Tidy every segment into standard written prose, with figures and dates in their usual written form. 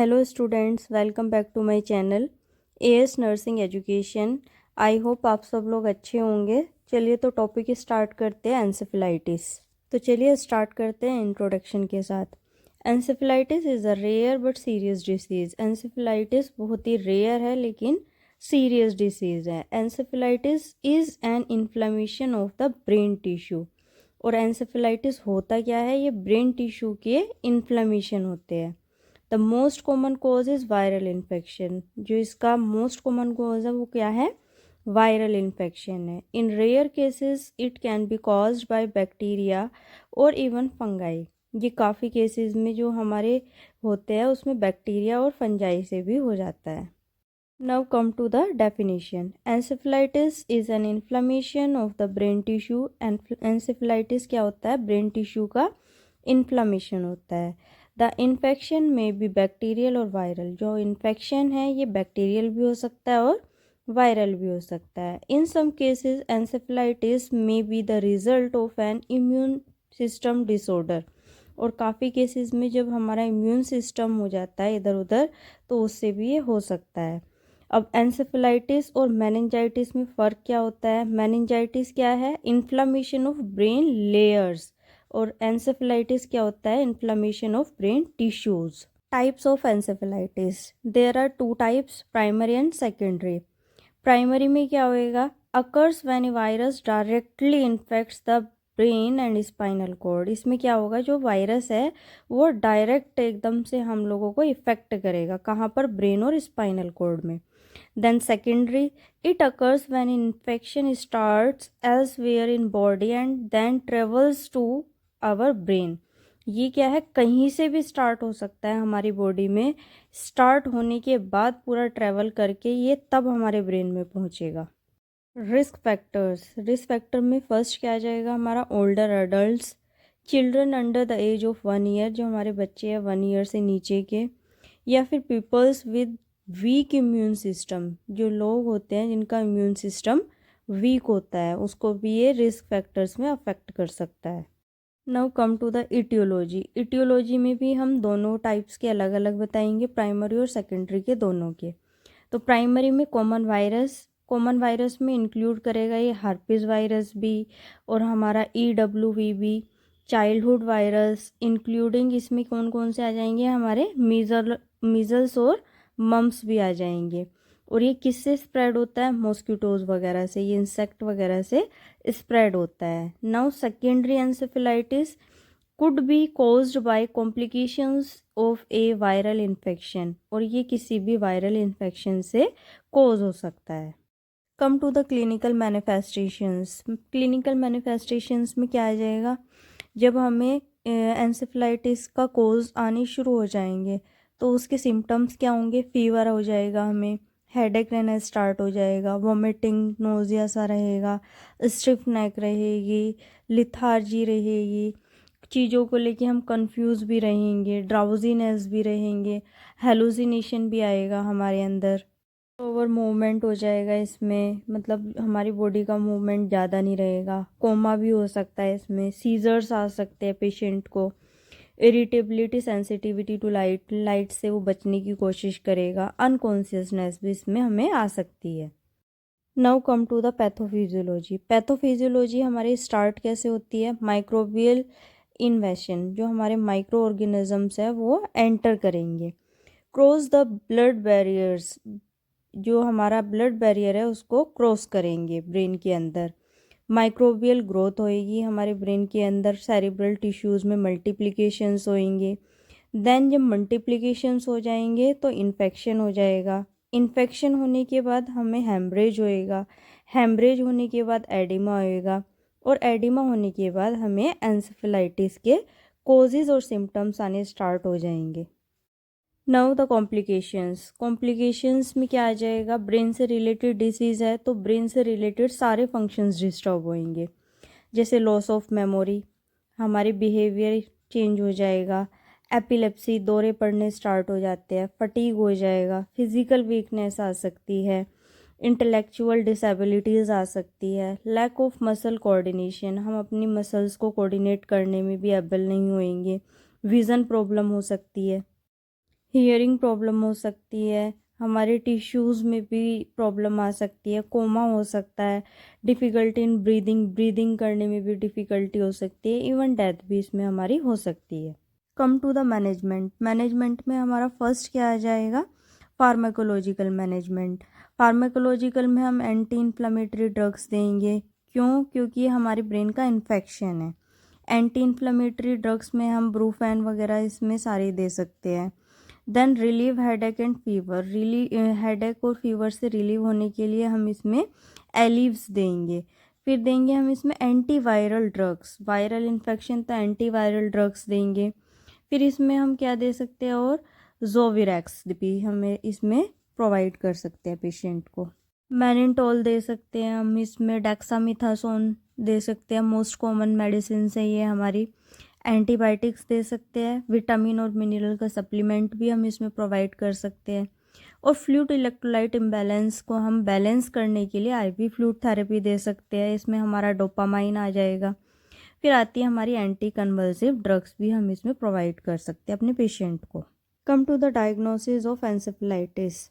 Hello students, welcome back to my channel A S nursing education. I hope आप सब लोग अच्छे होंगे। चलिए तो टॉपिक स्टार्ट करते हैं, एंसेफेलाइटिस। तो चलिए स्टार्ट करते हैं इंट्रोडक्शन के साथ। Encephalitis is a rare but serious disease. Encephalitis बहुत ही रेयर है लेकिन सीरियस डिसीज़ है। Encephalitis is an inflammation of the brain tissue. और एंसेफेलाइटिस होता क्या है, ये ब्रेन टिश्यू के इन्फ्लेमेशन होते हैं। The most common cause is viral infection. जो इसका मोस्ट कॉमन कॉज है वो क्या है, वायरल इन्फेक्शन है। In rare cases it can be caused by bacteria और इवन फंगाई। ये काफ़ी केसेस में जो हमारे होते हैं उसमें बैक्टीरिया और फंजाई से भी हो जाता है। Now come to the definition. Encephalitis is an inflammation of the brain tissue. Encephalitis क्या होता है, ब्रेन टिश्यू का इन्फ्लेमेशन होता है। द इन्फेक्शन में बी बैक्टीरियल और वायरल। जो इन्फेक्शन है ये बैक्टीरियल भी हो सकता है और वायरल भी हो सकता है। इन सम केसेस एंसेफेलाइटिस में be the result of N immune system disorder. और काफ़ी केसेस में जब हमारा इम्यून सिस्टम हो जाता है इधर उधर तो उससे भी ये हो सकता है। अब एंसेफेलाइटिस और मेनिंजाइटिस में फ़र्क क्या होता है। मेनिंजाइटिस क्या है, इन्फ्लामेशन ऑफ ब्रेन लेयर्स। और एंसेफेलाइटिस क्या होता है, inflammation of brain tissues. Types of encephalitis, there are two types, primary and secondary. Primary में क्या होएगा, occurs when a virus directly infects the brain and spinal cord. इसमें क्या होगा, जो वायरस है वो डायरेक्ट एकदम से हम लोगों को इफेक्ट करेगा, कहाँ पर, ब्रेन और स्पाइनल कॉर्ड में। Then secondary, it occurs when infection starts elsewhere in body and then travels to our brain. ये क्या है, कहीं से भी स्टार्ट हो सकता है हमारी बॉडी में, स्टार्ट होने के बाद पूरा ट्रैवल करके ये तब हमारे ब्रेन में पहुंचेगा। रिस्क फैक्टर्स, रिस्क फैक्टर में फर्स्ट क्या आ जाएगा हमारा, older adults, children under the age of 1 year, जो हमारे बच्चे हैं 1 ईयर से नीचे के, या फिर peoples with weak immune system. जो लोग होते हैं जिनका इम्यून सिस्टम वीक होता है उसको भी ये रिस्क फैक्टर्स में अफेक्ट कर सकता है। Now come to the aetiology. Aetiology में भी हम दोनों टाइप्स के अलग अलग बताएंगे, प्राइमरी और सेकेंडरी के दोनों के। तो प्राइमरी में कॉमन वायरस में इंक्लूड करेगा ये हर्पिस वायरस भी और हमारा EWV, चाइल्डहुड वायरस, इंक्लूडिंग इसमें कौन कौन से आ जाएंगे, हमारे मीजल्स और मम्स भी आ जाएंगे। और ये किससे स्प्रेड होता है, मॉस्किटोज वगैरह से, ये इंसेक्ट वगैरह से स्प्रेड होता है। Now secondary encephalitis could be caused bye complications of A viral infection. और ये किसी भी वायरल इन्फेक्शन से कॉज हो सकता है। Come to the clinical manifestations. Clinical manifestations में क्या आ जाएगा, जब हमें एंसेफेलाइटिस का कोज आने शुरू हो जाएंगे तो उसके सिम्टम्स क्या होंगे, फीवर हो जाएगा, हमें हेडेक रहना स्टार्ट हो जाएगा, वॉमिटिंग नोजिया सा रहेगा, स्टिफ नेक रहेगी, लिथार्जी रहेगी, चीज़ों को लेके हम कंफ्यूज भी रहेंगे, ड्राउजीनेस भी रहेंगे, हेलुसिनेशन भी आएगा हमारे अंदर, ओवर मूवमेंट हो जाएगा इसमें, मतलब हमारी बॉडी का मूवमेंट ज़्यादा नहीं रहेगा, कोमा भी हो सकता है इसमें, सीजर्स आ सकते हैं पेशेंट को, irritability, sensitivity to light, light से वो बचने की कोशिश करेगा, अनकॉन्शियसनेस भी इसमें हमें आ सकती है। Now come to the pathophysiology. Pathophysiology हमारी स्टार्ट कैसे होती है, माइक्रोबियल इन्वेशन, जो हमारे माइक्रो ऑर्गेनिजम्स है वो एंटर करेंगे, क्रॉस द ब्लड बैरियर्स, जो हमारा ब्लड बैरियर है उसको क्रॉस करेंगे ब्रेन के अंदर, माइक्रोबियल ग्रोथ होएगी हमारे ब्रेन के अंदर, सेरिब्रल टिश्यूज़ में मल्टीप्लिकेशंस होएंगे। देन जब मल्टीप्लिकेशंस हो जाएंगे तो इन्फेक्शन हो जाएगा, इन्फेक्शन होने के बाद हमें हेमरेज होएगा, हेमरेज होने के बाद एडिमा होएगा, और एडिमा होने के बाद हमें एंसेफेलाइटिस के कोजेज़ और सिम्टम्स आने स्टार्ट हो जाएंगे। Now the complications. कॉम्प्लिकेशंस में क्या आ जाएगा, ब्रेन से रिलेटेड डिसीज़ है तो ब्रेन से रिलेटेड सारे फंक्शंस डिस्टर्ब होंगे, जैसे लॉस ऑफ मेमोरी, हमारे बिहेवियर चेंज हो जाएगा, एपिलेप्सी, दौरे पड़ने स्टार्ट हो जाते हैं, फटीग हो जाएगा, फिजिकल वीकनेस आ सकती है, इंटेलेक्चुअल डिसेबिलिटीज़ आ सकती है, लैक ऑफ मसल कोऑर्डिनेशन, हम अपनी मसल्स को कोऑर्डिनेट करने में भी एबल नहीं होंगे, विज़न प्रॉब्लम हो सकती है, हियरिंग प्रॉब्लम हो सकती है, हमारे टिश्यूज़ में भी प्रॉब्लम आ सकती है, कोमा हो सकता है, डिफ़िकल्टी इन ब्रीदिंग करने में भी डिफ़िकल्टी हो सकती है, इवन डेथ भी इसमें हमारी हो सकती है। कम टू द मैनेजमेंट में हमारा फर्स्ट क्या आ जाएगा, फार्माकोलॉजिकल मैनेजमेंट। फार्माकोलॉजिकल में हम एंटी इन्फ्लेमेटरी ड्रग्स देंगे। क्यों? क्योंकि हमारे ब्रेन का इन्फेक्शन है। एंटी इन्फ्लेमेटरी ड्रग्स में हम ब्रूफेन वगैरह इसमें सारे दे सकते हैं। Then relieve headache and fever, headache और फीवर से रिलीव होने के लिए हम इसमें एलिव्स देंगे। फिर देंगे हम इसमें एंटीवायरल ड्रग्स, वायरल इन्फेक्शन तो एंटीवायरल ड्रग्स देंगे। फिर इसमें हम क्या दे सकते हैं, और जोविरेक्स भी हमें इसमें प्रोवाइड कर सकते हैं पेशेंट को। मैनिटोल दे सकते हैं हम इसमें, डेक्सामिथासोन दे सकते हैं, मोस्ट कॉमन मेडिसिन है ये हमारी। एंटीबायोटिक्स दे सकते हैं, विटामिन और मिनरल का सप्लीमेंट भी हम इसमें प्रोवाइड कर सकते हैं। और फ्लूइड इलेक्ट्रोलाइट इम्बैलेंस को हम बैलेंस करने के लिए आईवी फ्लूइड थेरेपी दे सकते हैं, इसमें हमारा डोपामाइन आ जाएगा। फिर आती है हमारी एंटी कन्वल्सिव ड्रग्स भी हम इसमें प्रोवाइड कर सकते हैं अपने पेशेंट को। Come to the diagnosis of encephalitis.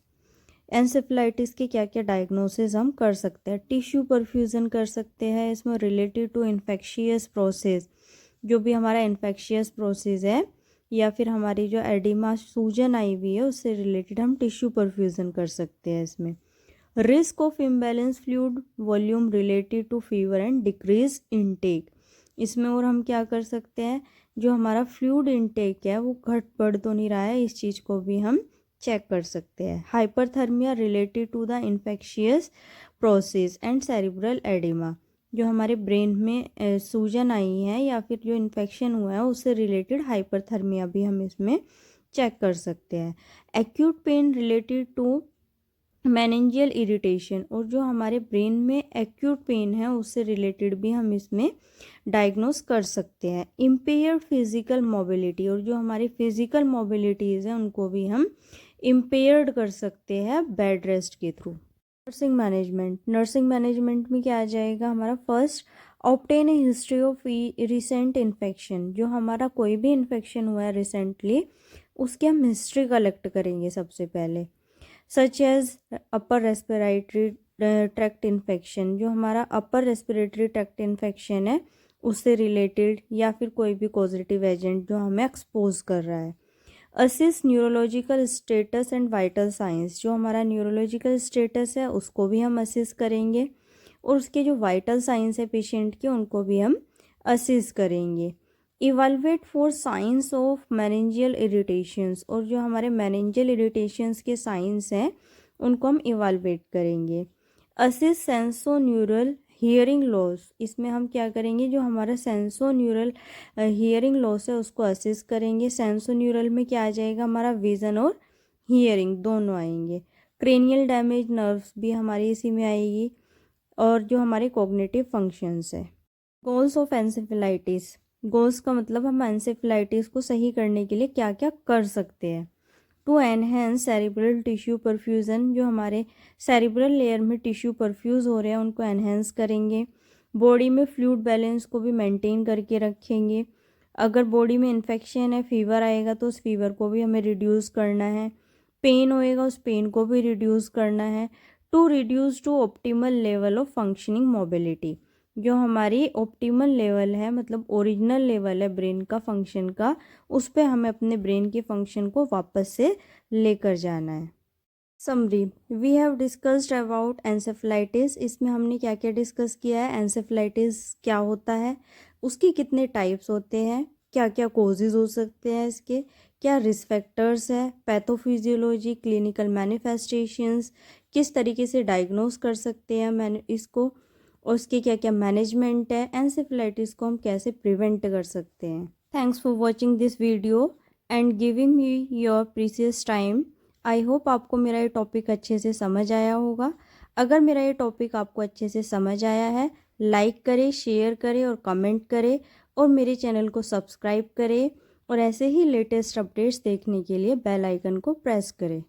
Encephalitis के क्या क्या डायग्नोसिस हम कर सकते हैं। टिश्यू परफ्यूज़न कर सकते हैं, इसमें रिलेटेड टू इन्फेक्शियस प्रोसेस, जो भी हमारा इन्फेक्शियस प्रोसेस है या फिर हमारी जो एडिमा सूजन आई हुई है उससे रिलेटेड हम टिश्यू परफ्यूज़न कर सकते हैं इसमें। Risk of imbalance fluid volume related to fever and decrease intake, इसमें और हम क्या कर सकते हैं, जो हमारा फ्लूइड इनटेक है वो घट बढ़ तो नहीं रहा है, इस चीज़ को भी हम चेक कर सकते हैं। Hyperthermia related to the infectious process and cerebral oedema, जो हमारे ब्रेन में सूजन आई है या फिर जो इन्फेक्शन हुआ है उससे रिलेटेड हाइपरथर्मिया भी हम इसमें चेक कर सकते हैं। Acute pain related to meningeal irritation, और जो हमारे ब्रेन में एक्यूट पेन है उससे रिलेटेड भी हम इसमें डायग्नोस कर सकते हैं। इम्पेयर्ड फिजिकल मोबिलिटी, और जो हमारी फिजिकल मोबिलिटीज़ हैं उनको भी हम इम्पेयर्ड कर सकते हैं बेड रेस्ट के थ्रू। नर्सिंग मैनेजमेंट में क्या आ जाएगा हमारा, first obtain a history of recent infection, जो हमारा कोई भी इन्फेक्शन हुआ है रिसेंटली उसकी हम हिस्ट्री कलेक्ट करेंगे सबसे पहले। Such as upper respiratory tract infection, जो हमारा अपर रेस्पिरेटरी ट्रैक्ट इन्फेक्शन है उससे रिलेटेड, या फिर कोई भी पॉजिटिव एजेंट जो हमें एक्सपोज कर रहा है। Assess neurological status and vital signs, जो हमारा न्यूरोलॉजिकल स्टेटस है उसको भी हम असिस करेंगे, और उसके जो वाइटल साइंस है पेशेंट के उनको भी हम असिस करेंगे। Evaluate for signs of meningeal irritations, और जो हमारे मेनिंजियल इरिटेशंस के साइंस हैं उनको हम इवाल्वेट करेंगे। असिस सेंसो न्यूरल हियरिंग लॉस, इसमें हम क्या करेंगे, जो हमारा सेंसो न्यूरल हियरिंग लॉस है उसको असिस करेंगे। सेंसो न्यूरल में क्या आ जाएगा, हमारा विज़न और हियरिंग दोनों आएंगे। क्रेनियल डैमेज नर्व्स भी हमारी इसी में आएगी, और जो हमारे कॉग्निटिव फंक्शंस है। गोल्स ऑफ एंसेफेलाइटिस, गोल्स का मतलब हम एंसेफेलाइटिस को सही करने के लिए क्या क्या कर सकते हैं। To enhance cerebral tissue perfusion, जो हमारे सेरिब्रल लेयर में टिश्यू परफ्यूज़ हो रहे हैं उनको एनहेंस करेंगे। बॉडी में फ्लूइड बैलेंस को भी मेंटेन करके रखेंगे। अगर बॉडी में इन्फेक्शन है, फीवर आएगा तो उस फीवर को भी हमें रिड्यूस करना है। पेन होएगा उस पेन को भी रिड्यूस करना है। To reduce to optimal level of functioning mobility, जो हमारी ऑप्टिमल लेवल है मतलब ओरिजिनल लेवल है ब्रेन का फंक्शन का, उस पर हमें अपने ब्रेन के फंक्शन को वापस से लेकर जाना है। Summary, we have discussed about encephalitis, इसमें हमने क्या क्या डिस्कस किया है। एंसेफेलाइटिस क्या होता है, उसके कितने टाइप्स होते हैं, क्या क्या कोजेज हो सकते हैं इसके, क्या रिस्क फैक्टर्स है, पैथोफिजियोलॉजी, क्लिनिकल मैनिफेस्टेशंस, किस तरीके से डायग्नोस कर सकते हैं मैंने इसको, और उसके क्या क्या मैनेजमेंट है, एंसेफेलाइटिस को हम कैसे प्रिवेंट कर सकते हैं। Thanks for watching this video and giving me your precious time. I hope आपको मेरा ये टॉपिक अच्छे से समझ आया होगा। अगर मेरा ये टॉपिक आपको अच्छे से समझ आया है, लाइक करें, शेयर करें और कमेंट करें, और मेरे चैनल को सब्सक्राइब करें, और ऐसे ही लेटेस्ट अपडेट्स देखने के लिए बेल आइकन को प्रेस करें।